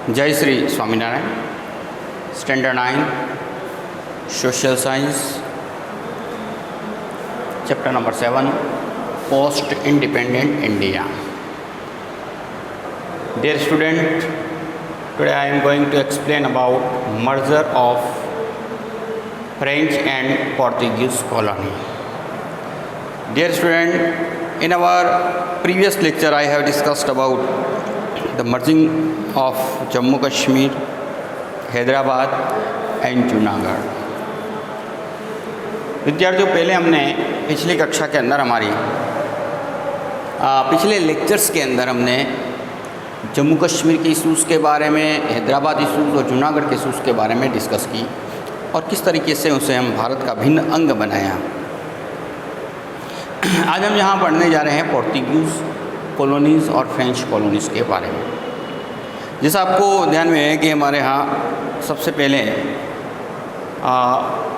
जय Shri Swaminarayan. Standard 9 social science chapter number 7 post independent India. Dear student, today I am going to explain about merger of French and Portuguese colony. Dear student, in our previous lecture I have discussed about the merging of Jammu Kashmir, Hyderabad and Junagadh. विद्यार्थियों, पहले हमने पिछली कक्षा के अंदर पिछले lectures के अंदर हमने जम्मू कश्मीर के इशूज़ के बारे में, हैदराबाद इशूज़ और जूनागढ़ के इशूज़ के बारे में डिस्कस की और किस तरीके से उसे हम भारत का भिन्न अंग बनाया। आज हम यहाँ पढ़ने जा रहे हैं पोर्तुगीज़ कॉलोनीज़ और फ्रेंच कॉलोनीज़ के बारे में। जैसा आपको ध्यान में है कि हमारे यहाँ सबसे पहले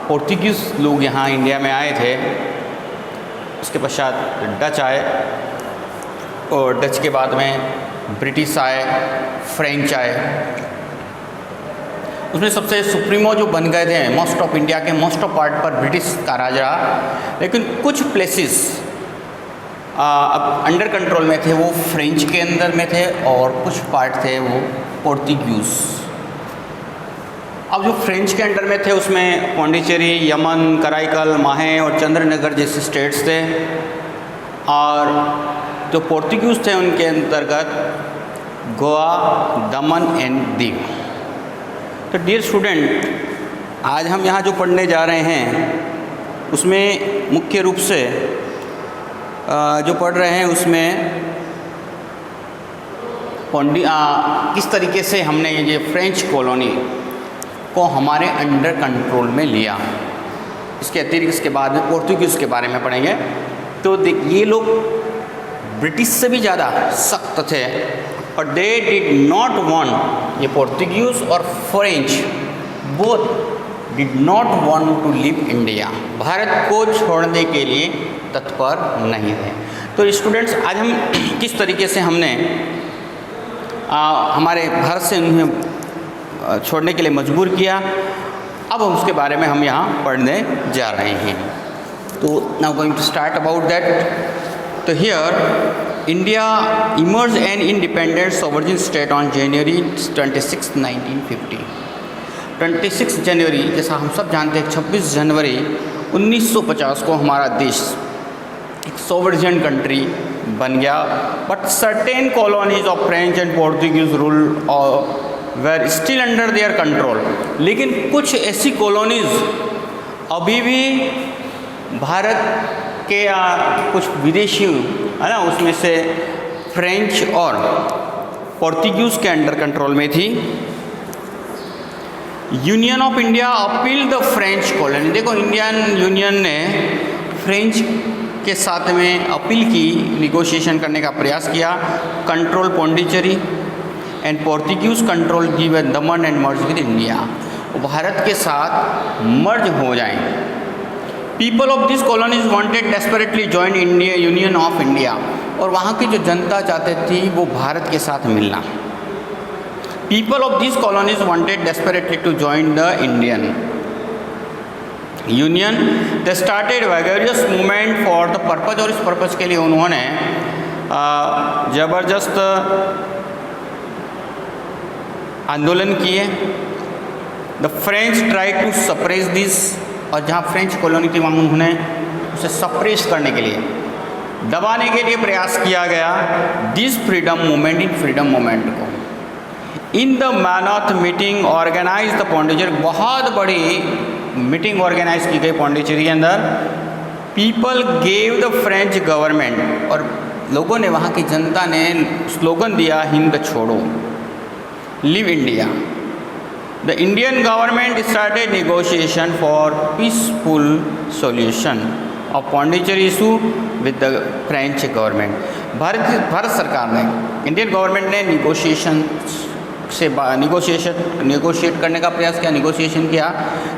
पोर्तुगीज़ लोग यहाँ इंडिया में आए थे, उसके पश्चात डच आए और डच के बाद में ब्रिटिश आए, फ्रेंच आए। उसमें सबसे सुप्रीमो जो बन गए थे, मोस्ट ऑफ इंडिया के मोस्ट ऑफ पार्ट पर ब्रिटिश का राज रहा, लेकिन कुछ प्लेसेस अब अंडर कंट्रोल में थे, वो फ्रेंच के अंदर में थे और कुछ पार्ट थे वो पोर्तुगीज़। अब जो फ्रेंच के अंडर में थे उसमें पौंडीचेरी, यमन, कराईकल, माहे और चंद्रनगर जैसे स्टेट्स थे, और जो पोर्तुगीज़ थे उनके अंतर्गत गोवा, दमन एंड दीव। तो डियर स्टूडेंट, आज हम यहाँ जो पढ़ने जा रहे हैं उसमें मुख्य रूप से जो पढ़ रहे हैं उसमें किस तरीके से हमने ये फ्रेंच कॉलोनी को हमारे अंडर कंट्रोल में लिया। इसके अतिरिक्त इसके बाद में पोर्तुगीज़ के बारे में पढ़ेंगे। तो ये लोग ब्रिटिश से भी ज़्यादा सख्त थे और दे डिड नॉट वांट, ये पोर्तुगीज़ और French both did not want to live India, Bharat को छोड़ने के लिए तत्पर नहीं थे। तो स्टूडेंट्स, आज हम किस तरीके से हमने हमारे भारत से उन्हें छोड़ने के लिए मजबूर किया, अब हम उसके बारे में हम यहाँ पढ़ने जा रहे हैं। तो now going to start about that. तो here India emerge an independent sovereign state on January 26, 1950। 26 जनवरी, जैसा हम सब जानते हैं, 26 जनवरी 1950 को हमारा देश एक सोवरेन कंट्री बन गया। But certain colonies of French and Portuguese rule were still under their control. लेकिन कुछ ऐसी कॉलोनीज अभी भी भारत के कुछ विदेशी है ना, उसमें से फ्रेंच और पोर्तुगीज के अंडर कंट्रोल में थी। Union of India appeal the French colony. देखो, इंडियन यूनियन ने फ्रेंच के साथ में अपील की, निगोशिएशन करने का प्रयास किया। Control Pondicherry and Portuguese control give Daman and merge with India, Bharat के साथ मर्ज हो जाएं। People of this colonies wanted desperately join India union of India, और वहाँ की जो जनता चाहती थी वो भारत के साथ मिलना। People of these colonies wanted desperately to join the Indian Union. They started vigorous movement for the purpose, और इस पर्पज़ के लिए उन्होंने ज़बरदस्त आंदोलन किए। The French tried to suppress this, और जहाँ फ्रेंच कॉलोनी थी वहाँ उन्होंने उसे सप्रेस करने के लिए, दबाने के लिए प्रयास किया गया। This freedom movement, in freedom movement को in the mammoth meeting organise the Pondicherry, बहुत बड़ी मीटिंग ऑर्गेनाइज की गई पौंडीचेरी के अंदर। People gave the French government, और लोगों ने, वहाँ की जनता ने स्लोगन दिया, हिंद छोड़ो, live India. The Indian government started negotiation for peaceful solution of Pondicherry issue with the French government. Bharat सरकार ने, इंडियन गवर्नमेंट ने निगोशिएट करने का प्रयास किया, निगोशिएशन किया।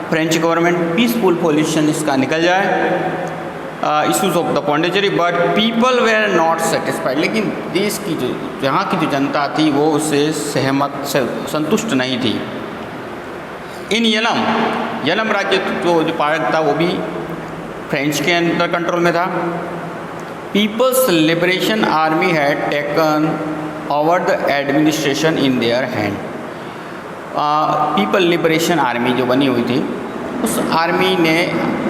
फ्रेंच गवर्नमेंट पीसफुल सॉल्यूशन इसका निकल जाए। Issues of the Pondicherry, but people were not satisfied. लेकिन देश की जो यहाँ की जो जनता थी वो उससे संतुष्ट नहीं थी। इन यलम राज्य जो पार्क था वो भी फ्रेंच के अंडर कंट्रोल में था। People's liberation army had taken over the administration in their hand. People liberation army जो बनी हुई थी उस आर्मी ने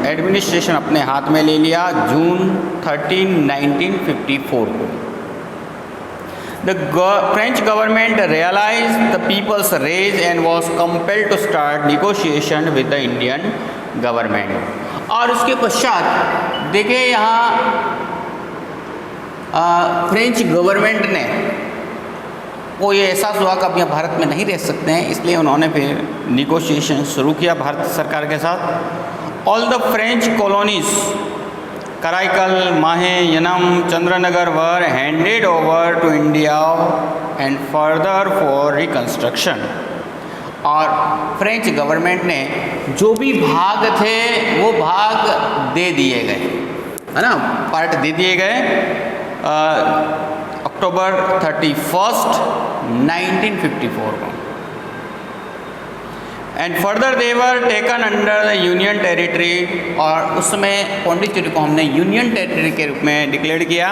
एडमिनिस्ट्रेशन अपने हाथ में ले लिया जून 13, 1954 को। The French government realized the people's rage and was compelled to start negotiation with the Indian government। और उसके पश्चात देखिए यहाँ फ्रेंच गवर्नमेंट ने को ये एहसास हुआ कि अब यहाँ भारत में नहीं रह सकते हैं, इसलिए उन्होंने फिर निगोशिएशन शुरू किया भारत सरकार के साथ। All the French colonies Karaikal, Mahe, Yanam, Chandranagar were handed over to India and further for reconstruction. और फ्रेंच गवर्नमेंट ने जो भी भाग थे वो भाग दे दिए गए, है ना, पार्ट दे दिए गए अक्टूबर 31, 1954 को। And further they were taken under the union territory. और उसमें पौंडीचेरी को हमने यूनियन टेरिटरी के रूप में डिक्लेयर किया।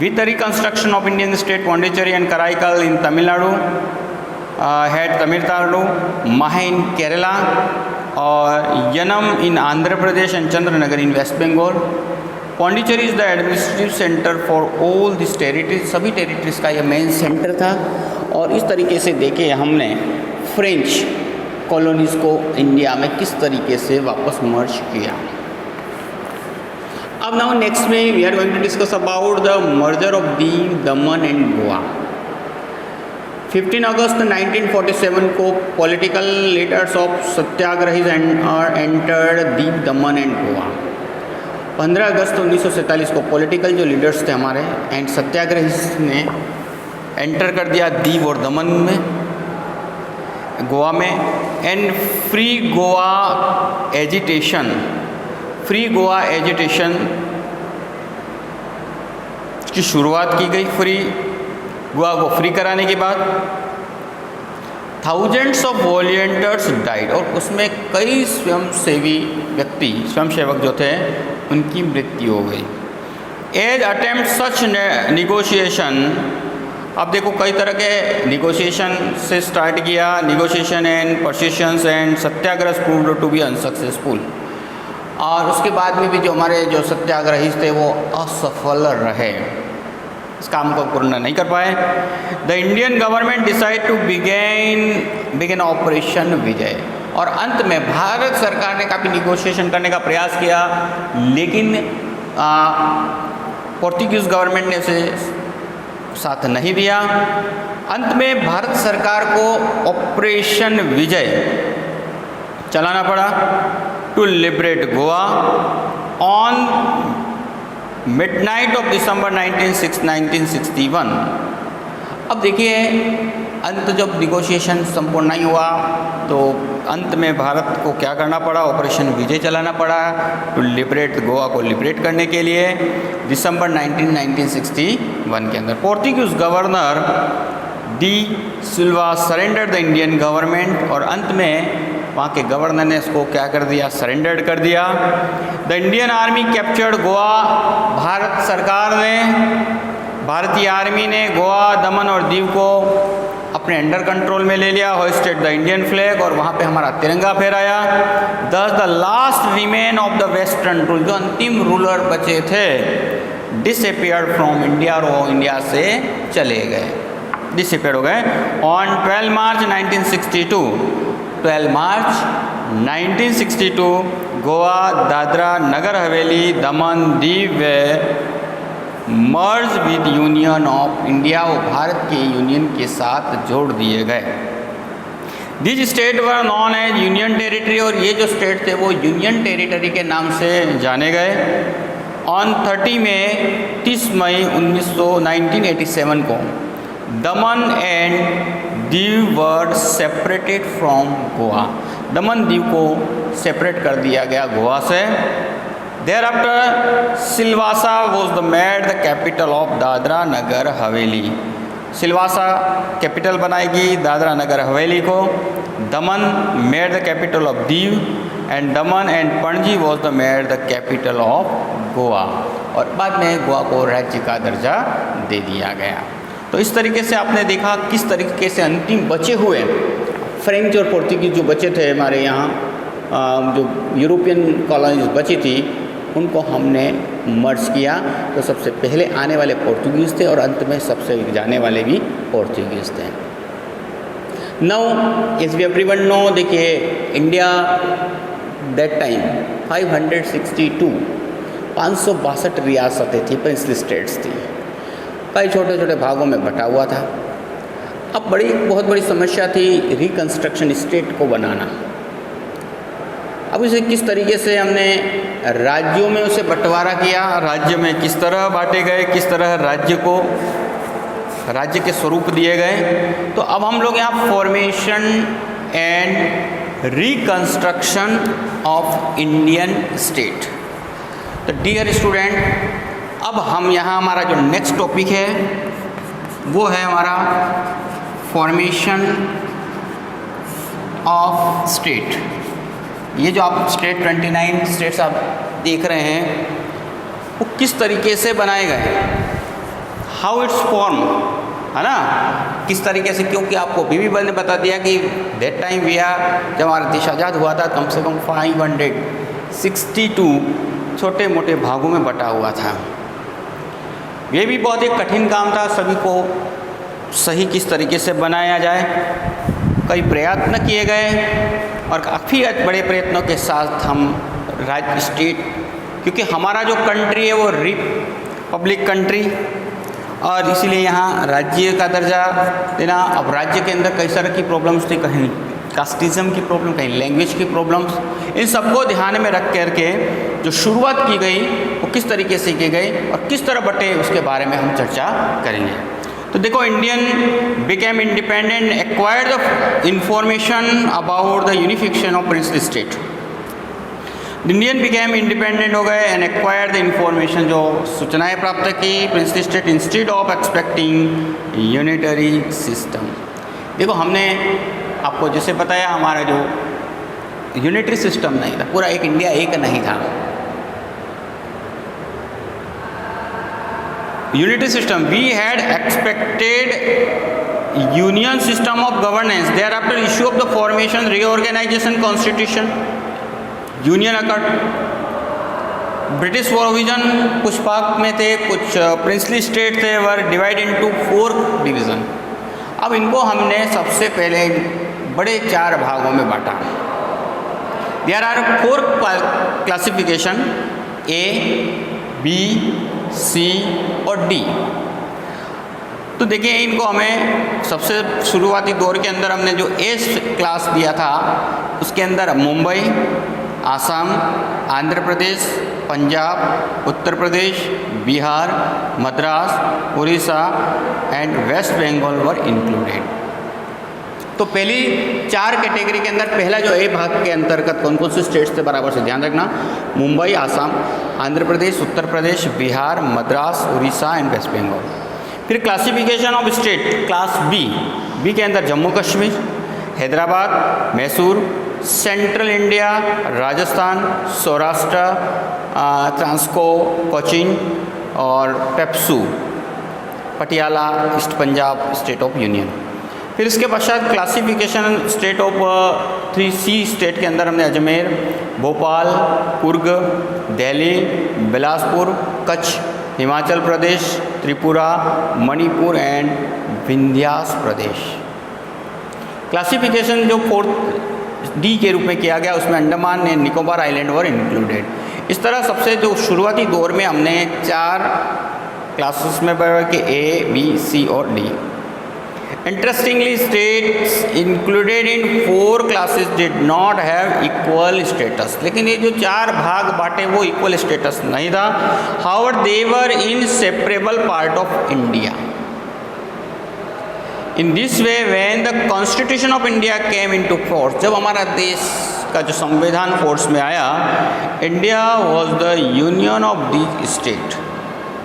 With the reconstruction of Indian state Pondicherry and Karaikal in Tamil Nadu, had Tamil Nadu, Mahe in Kerala और Yanam in Andhra Pradesh and Chandranagar in west Bengal. Pondicherry is the administrative centre for all this territories. सभी टेरिटरीज का यह मेन सेंटर था। और इस तरीके से देखे हमने फ्रेंच कॉलोनीज़ को इंडिया में किस तरीके से वापस मर्ज किया। अब नाउ नेक्स्ट में we are going to discuss about the merger of Diu, Daman and Goa. 15 अगस्त 1947 को political leaders of satyagrahis entered Diu, Daman and Goa. 15 अगस्त 1947 को पॉलिटिकल जो लीडर्स थे हमारे एंड सत्याग्रहीज ने एंटर कर दिया दीव और दमन में, गोवा में। एंड फ्री गोवा एजिटेशन की शुरुआत की गई। फ्री गोवा को फ्री कराने के बाद थाउजेंड्स ऑफ वॉलंटियर्स डाइड। और उसमें कई स्वयंसेवक जो थे उनकी मृत्यु हो गई। As attempt such negotiation. अब देखो कई तरह के निगोशिएशन से स्टार्ट किया। Negotiation and persistence and satyagraha proved to be unsuccessful. और उसके बाद में भी जो हमारे जो सत्याग्रही थे वो असफल रहे, इस काम को पूर्ण नहीं कर पाए। The Indian government decide to begin operation Vijay. और अंत में भारत सरकार ने काफ़ी निगोशिएशन करने का प्रयास किया, लेकिन पोर्तुगीज़ गवर्नमेंट ने उसे साथ नहीं दिया। अंत में भारत सरकार को ऑपरेशन विजय चलाना पड़ा to liberate Goa on midnight of December 1961। अब देखिए अंत जब निगोशिएशन संपूर्ण नहीं हुआ तो अंत में भारत को क्या करना पड़ा, ऑपरेशन विजय चलाना पड़ा टू लिबरेट गोवा को लिबरेट करने के लिए दिसंबर 1961 के अंदर। Portuguese governor D Silva surrender the Indian government. और अंत में वहाँ के गवर्नर ने इसको क्या कर दिया, सरेंडर कर दिया। The Indian army captured Goa. Bharat सरकार ने, भारतीय आर्मी ने गोवा, दमन और दीव को अपने अंडर कंट्रोल में ले लिया। Hosted the Indian flag. और वहाँ पे हमारा तिरंगा फहराया। दस the last remain of the western rule, जो अंतिम रूलर बचे थे, डिसअपियर्ड फ्रॉम इंडिया। और वो इंडिया से चले गए, डिसअपियर हो गए। On 12 March 1962, 12 March 1962 Goa, Dadra Nagar Haveli, Daman, Diu merge with union of India. वो भारत के यूनियन के साथ जोड़ दिए गए। This state were known as union territory. और ये जो स्टेट थे वो यूनियन टेरिटरी के नाम से जाने गए। ऑन 30 मई 1987 को Daman and Diu were separated from Goa. Daman Diu को सेपरेट कर दिया गया गोवा से। Thereafter Silvassa was the made the capital of Dadra Nagar Haveli. Silvassa capital बनाएगी दादरा नगर हवेली को। Daman made the capital of Diu and Daman and Panaji was the made the capital of Goa. और बाद में गोवा को राज्य का दर्जा दे दिया गया। तो इस तरीके से आपने देखा किस तरीके से अंतिम बचे हुए फ्रेंच और पोर्तुगीज जो बचे थे हमारे यहाँ, जो यूरोपियन कॉलोनीज बची थी, उनको हमने मर्ज किया। तो सबसे पहले आने वाले पोर्तुगीज़ थे और अंत में सबसे जाने वाले भी पोर्तुगीज़ थे। Now as we everyone know, देखिए इंडिया दैट टाइम 562 रियासतें थी, प्रिंसली स्टेट्स थी, कई छोटे छोटे भागों में बटा हुआ था। अब बहुत बड़ी समस्या थी रिकंस्ट्रक्शन स्टेट को बनाना। अब इसे किस तरीके से हमने राज्यों में उसे बंटवारा किया, राज्य में किस तरह बांटे गए, किस तरह राज्य के स्वरूप दिए गए। तो अब हम लोग यहाँ formation and reconstruction of Indian state. तो डियर स्टूडेंट, अब हम यहाँ हमारा जो नेक्स्ट टॉपिक है वो है हमारा फॉर्मेशन ऑफ स्टेट। ये जो आप स्टेट 29 स्टेट्स आप देख रहे हैं वो किस तरीके से बनाए गए, हाउ इट्स फॉर्म, है ना, किस तरीके से। क्योंकि आपको बीबीबल ने बता दिया कि दैट टाइम जब हमारा देश आज़ाद हुआ था, कम से कम 562 छोटे मोटे भागों में बटा हुआ था। ये भी बहुत एक कठिन काम था, सभी को सही किस तरीके से बनाया जाए। कई प्रयत्न किए गए और काफ़ी बड़े प्रयत्नों के साथ हम राज्य स्टेट, क्योंकि हमारा जो कंट्री है वो रिपब्लिक कंट्री, और इसीलिए यहाँ राज्य का दर्जा देना। अब राज्य के अंदर कई तरह की प्रॉब्लम्स थी, कहीं कास्टिज़म की प्रॉब्लम, कहीं लैंग्वेज की प्रॉब्लम्स। इन सबको ध्यान में रख करके जो शुरुआत की गई वो किस तरीके से की गई और किस तरह बटे, उसके बारे में हम चर्चा करेंगे। तो देखो, Indian became independent, acquired the information about the unification of princely state. Indian became independent हो गए एंड एक्वायर्ड द इंफॉर्मेशन, जो सूचनाएं प्राप्त की princely state instead of expecting unitary system. देखो, हमने आपको जैसे बताया हमारा जो यूनिटरी सिस्टम नहीं था, पूरा एक इंडिया एक नहीं था। Unitary system, we had expected union system of governance, there after issue of the formation reorganisation constitution union accord. British provision कुछ भाग में थे, कुछ प्रिंसली स्टेट थे, वर डिवाइड इनटू 4 डिवीज़न। अब इनको हमने सबसे पहले बड़े 4 भागों में बांटा। There are 4 classification, A, B, C और D। तो देखिए, इनको हमें सबसे शुरुआती दौर के अंदर हमने जो A क्लास दिया था, उसके अंदर Mumbai, Assam, Andhra Pradesh, Punjab, Uttar Pradesh, Bihar, Madras, Orissa and waste Bengal were included. तो पहली 4 कैटेगरी के अंदर पहला जो ए भाग के अंतर्गत कौन कौन से स्टेट्स थे, बराबर से ध्यान रखना, मुंबई, आसाम, आंध्र प्रदेश, उत्तर प्रदेश, बिहार, मद्रास, उड़ीसा एंड वेस्ट बंगाल। फिर classification of state, class B के अंदर जम्मू कश्मीर, हैदराबाद, मैसूर, सेंट्रल इंडिया, राजस्थान, सौराष्ट्र, ट्रांसको, कोचीन और PEPSU, Patiala, East Punjab state of union. फिर इसके पश्चात classification state of 3C state के अंदर हमने अजमेर, भोपाल, कुर्ग, दिल्ली, बिलासपुर, कच्छ, हिमाचल प्रदेश, त्रिपुरा, मणिपुर एंड विंध्यास प्रदेश। क्लासिफिकेशन जो 4D के रूप में किया गया, उसमें Andaman and Nicobar island were included. इस तरह सबसे जो शुरुआती दौर में हमने 4 क्लासेस में बढ़ा कि A, B, C और D। Interestingly, states included in 4 classes did not have equal status. लेकिन ये जो 4 भाग बांटे वो इक्वल स्टेटस नहीं था। However, they were inseparable part of India. In this way when the constitution of India came into force, जब हमारा देश का जो संविधान फोर्स में आया, India was the union of the state,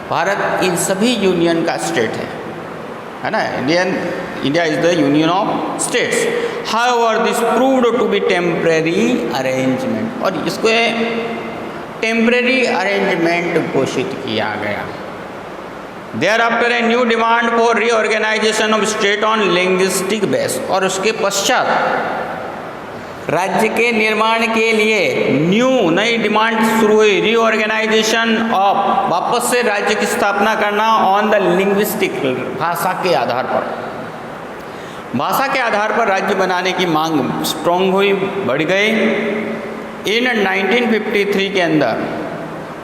Bharat इन सभी यूनियन का स्टेट है ना, India is the union of states. However this proved to be temporary arrangement, और इसको टेम्परेरी अरेंजमेंट घोषित किया गया। Thereafter a new demand for reorganisation of state on linguistic base, और उसके पश्चात राज्य के निर्माण के लिए नई डिमांड शुरू हुई, रीऑर्गेनाइजेशन ऑफ, वापस से राज्य की स्थापना करना ऑन द लिंग्विस्टिक, भाषा के आधार पर, भाषा के आधार पर राज्य बनाने की मांग स्ट्रॉन्ग हुई, बढ़ गई। इन 1953 के अंदर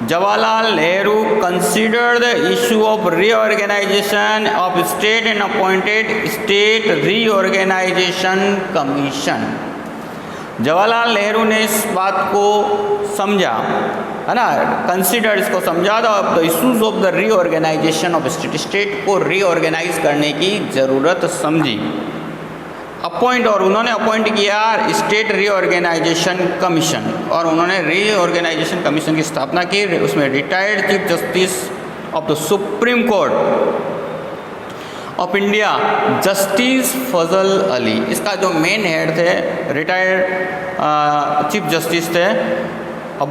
Jawaharlal Nehru considered the issue of reorganisation of state and appointed state reorganisation commission. Jawaharlal Nehru ने इस बात को समझा, है ना, कंसिडर, इसको समझा the issues of the reorganisation of state, state को रीऑर्गेनाइज करने की ज़रूरत समझी, अपॉइंट, और उन्होंने अपॉइंट किया स्टेट रीऑर्गेनाइजेशन कमीशन, और उन्होंने रीऑर्गेनाइजेशन कमीशन की स्थापना की। उसमें retired chief justice of the supreme court of India justice Fazal Ali, इसका जो मेन हेड थे, रिटायर्ड चीफ जस्टिस थे अब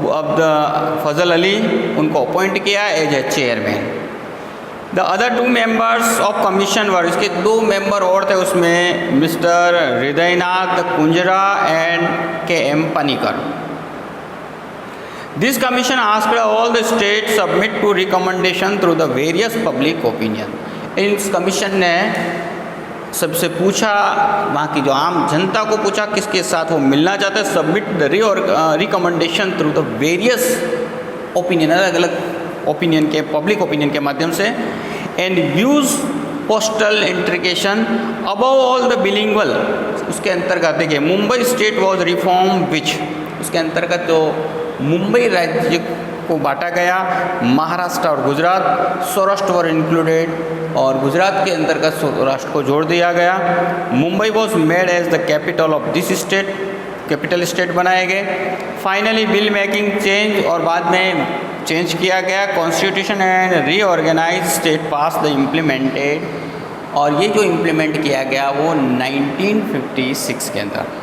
फजल अली, उनको अपॉइंट किया as a chairman. The other 2 members of commission were, इसके 2 मेंबर और थे उसमें, mister Hridaynath Kunzru and KM Panikkar. This commission asked all the state submit to recommendation through the various public opinion. इस commission ने सबसे पूछा, वहाँ की जो आम जनता को पूछा किसके साथ वो मिलना चाहते हैं, submit the recommendation through the various opinion, अलग अलग ओपिनियन के, पब्लिक ओपिनियन के माध्यम से, and views postal intrication above all the bilingual. उसके अंतर्गत देखिए, Mumbai state was reform which, उसके अंतर्गत जो मुंबई राज्य को बांटा गया, महाराष्ट्र और गुजरात, सौराष्ट्र वर इंक्लूडेड, और गुजरात के अंतर्गत सौराष्ट्र को जोड़ दिया गया। Mumbai was made as the capital of this state, capital state बनाए गए। फाइनली बिल मेकिंग चेंज, और बाद में चेंज किया गया, constitution and reorganise state pass the implemented, और ये जो इम्प्लीमेंट किया गया वो 1956 के अंदर।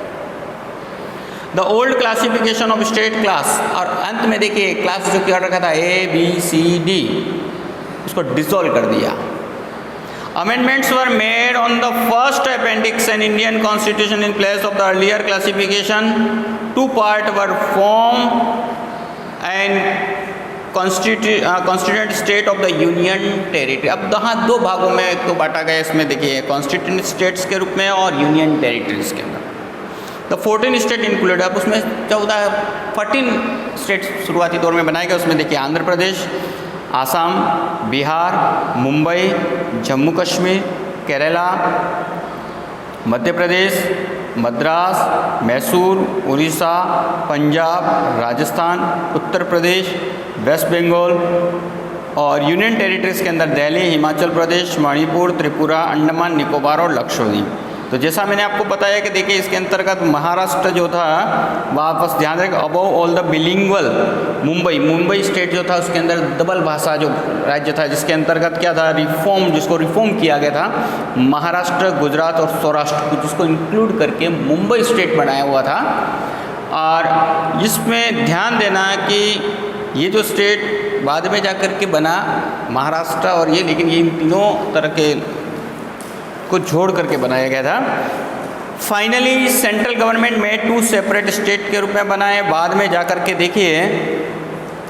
The old classification of state class, और अंत में देखिए क्लास जो क्या रखा था ABCD, उसको डिसॉल्व कर दिया। Amendments were made on the first appendix and Indian Constitution in place of the earlier classification. 2 parts were formed and constituent state of the union territory. अब यहाँ 2 भागों में तो बांटा गया, इसमें देखिए constituent states के रूप में और union territories के अंदर। द 14 स्टेट इंक्लूडेड, अब उसमें 14 स्टेट शुरुआती दौर में बनाए गए। उसमें देखिए आंध्र प्रदेश, आसाम, बिहार, मुंबई, जम्मू कश्मीर, केरला, मध्य प्रदेश, मद्रास, मैसूर, उड़ीसा, पंजाब, राजस्थान, उत्तर प्रदेश, वेस्ट बंगाल, और यूनियन टेरिटरीज के अंदर दिल्ली, हिमाचल प्रदेश, मणिपुर, त्रिपुरा, अंडमान निकोबार और लक्षद्वीप। तो जैसा मैंने आपको बताया कि देखिए इसके अंतर्गत महाराष्ट्र जो था, वापस ध्यान रखें, above all the bilingual, Mumbai state जो था उसके अंदर डबल भाषा जो राज्य था, जिसके अंतर्गत क्या था, रिफॉर्म, जिसको रिफॉर्म किया गया था, महाराष्ट्र, गुजरात और सौराष्ट्र, जिसको इंक्लूड करके मुंबई स्टेट बनाया हुआ था। और इसमें ध्यान देना कि ये जो स्टेट बाद में जाकर के बना महाराष्ट्र और ये, लेकिन ये इन तीनों तरह के को जोड़ करके बनाया गया था। फाइनली सेंट्रल गवर्नमेंट में 2 सेपरेट स्टेट के रूप में बनाए। बाद में जाकर के देखिए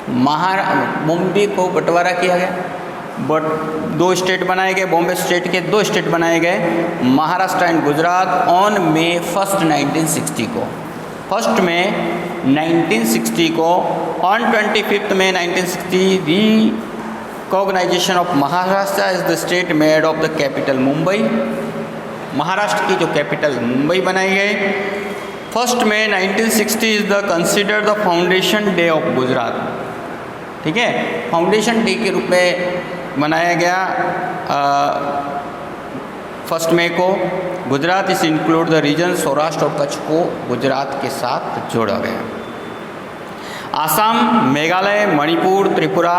मुंबई को बंटवारा किया गया, बट 2 स्टेट बनाए गए, बॉम्बे स्टेट के 2 स्टेट बनाए गए, Maharashtra and Gujarat, on May 1, 1960 को, 1 May 1960 को, on 25 May 1960 recognisation of Maharashtra is the state made of the capital Mumbai, Maharashtra की जो कैपिटल मुंबई बनाई गई। 1 May 1960 is the consider the foundation day of Gujarat, ठीक है, फाउंडेशन डे के रूप में मनाया गया 1 मई को। गुजरात इस इंक्लूड द रीजन सौराष्ट्र और कच्छ को गुजरात के साथ जोड़ा गया। Assam, Meghalaya, Manipur, Tripura,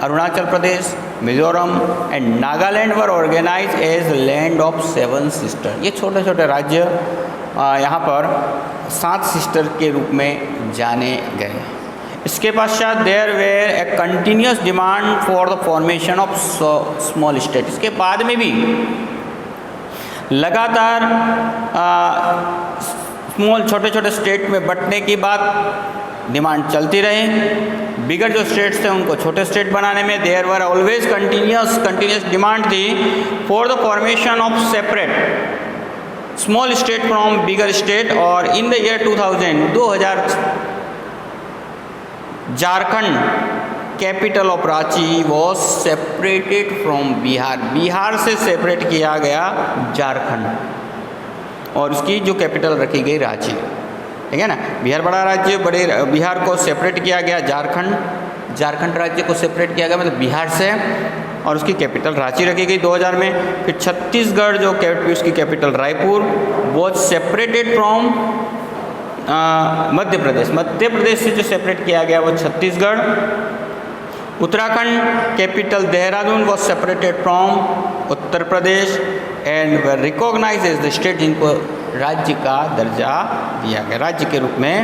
Arunachal Pradesh, Mizoram and Nagaland were organise as land of 7 sister. ये छोटे छोटे राज्य यहाँ पर 7 सिस्टर के रूप में जाने गए। इसके पश्चात there were a continuous demand for the formation of small state. इसके बाद में भी लगातार स्मॉल छोटे छोटे स्टेट में बंटने की बात डिमांड चलती रही। बिगर जो स्टेट्स थे उनको छोटे स्टेट बनाने में there were always continuous demand थी for the formation of separate small state from bigger state. और in the year 2000 Jharkhand capital of Ranchi was separated from Bihar. Bihar से सेपरेट किया गया झारखंड और उसकी जो कैपिटल रखी गई रांची, ठीक है ना। बिहार बड़ा राज्य, बिहार को सेपरेट किया गया झारखंड राज्य को सेपरेट किया गया मतलब बिहार से, और उसकी कैपिटल रांची रखी गई 2000 में। फिर छत्तीसगढ़ जो उसकी capital Raipur was separated from Madhya Pradesh से जो सेपरेट किया गया वो Chhattisgarh. Uttarakhand capital Dehradun was separated from Uttar Pradesh and were recognise as the state, जिनको राज्य का दर्जा दिया गया, राज्य के रूप में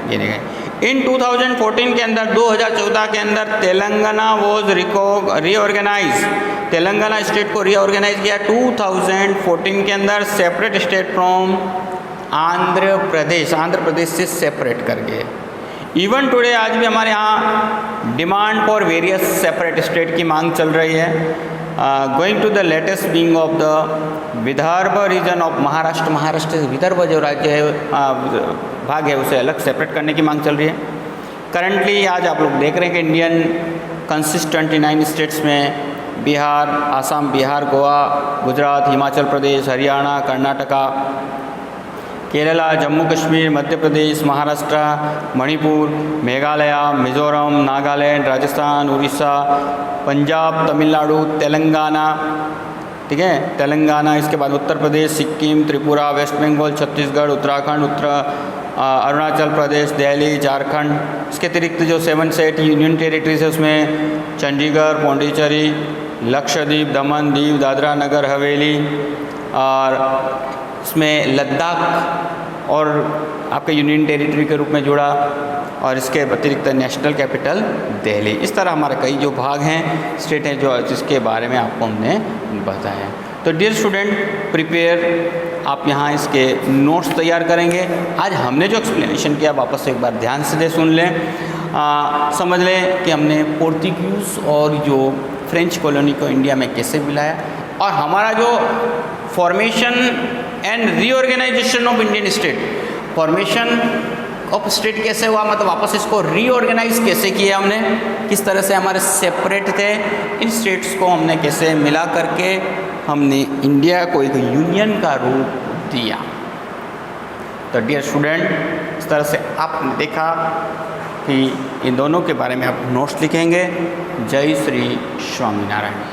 गिने गए। इन 2014 के अंदर 2014 के अंदर Telangana was reorganise, Telangana state को रीऑर्गेनाइज किया 2014 के अंदर separate state from Andhra Pradesh से सेपरेट करके। इवन टुडे आज भी हमारे यहाँ demand for various separate state की मांग चल रही है। Going to the latest being of the Vidarbha region of Maharashtra से विदर्भ जो राज्य है भाग है उसे अलग सेपरेट करने की मांग चल रही है। करंटली आज आप लोग देख रहे हैं कि इंडियन कंसिस्ट 29 स्टेट्स में बिहार, आसाम, बिहार, गोवा, गुजरात, हिमाचल प्रदेश, हरियाणा, कर्नाटका, केरला, जम्मू कश्मीर, मध्य प्रदेश, महाराष्ट्र, मणिपुर, मेघालय, मिजोरम, नागालैंड, राजस्थान, उड़ीसा, पंजाब, तमिलनाडु, तेलंगाना, ठीक है, तेलंगाना, इसके बाद उत्तर प्रदेश, सिक्किम, त्रिपुरा, वेस्ट बंगाल, छत्तीसगढ़, उत्तराखंड, अरुणाचल प्रदेश, दिल्ली, झारखंड। इसके अतिरिक्त जो 7 स्टेट यूनियन टेरिटरीज है उसमें चंडीगढ़, पौंडीचेरी, लक्षद्वीप, दमन, दीव, दादरा नगर हवेली, और इसमें लद्दाख और आपके यूनियन टेरिटरी के रूप में जुड़ा, और इसके अतिरिक्त नेशनल कैपिटल दिल्ली। इस तरह हमारे कई जो भाग हैं, स्टेट हैं जो जिसके बारे में आपको हमने बताया। तो डियर स्टूडेंट, प्रिपेयर आप यहाँ इसके नोट्स तैयार करेंगे। आज हमने जो एक्सप्लेनेशन किया वापस से एक बार ध्यान से सुन लें, समझ लें कि हमने पोर्तुगीज़ और जो फ्रेंच कॉलोनी को इंडिया में कैसे मिलाया, और हमारा जो formation and reorganisation of Indian state, formation of state कैसे हुआ, मतलब वापस इसको रीऑर्गेनाइज कैसे किया हमने, किस तरह से हमारे सेपरेट थे, इन स्टेट्स को हमने कैसे मिला करके हमने इंडिया को एक यूनियन का रूप दिया। तो डियर स्टूडेंट, इस तरह से आपने देखा कि इन दोनों के बारे में आप नोट्स लिखेंगे। जय श्री स्वामीनारायण।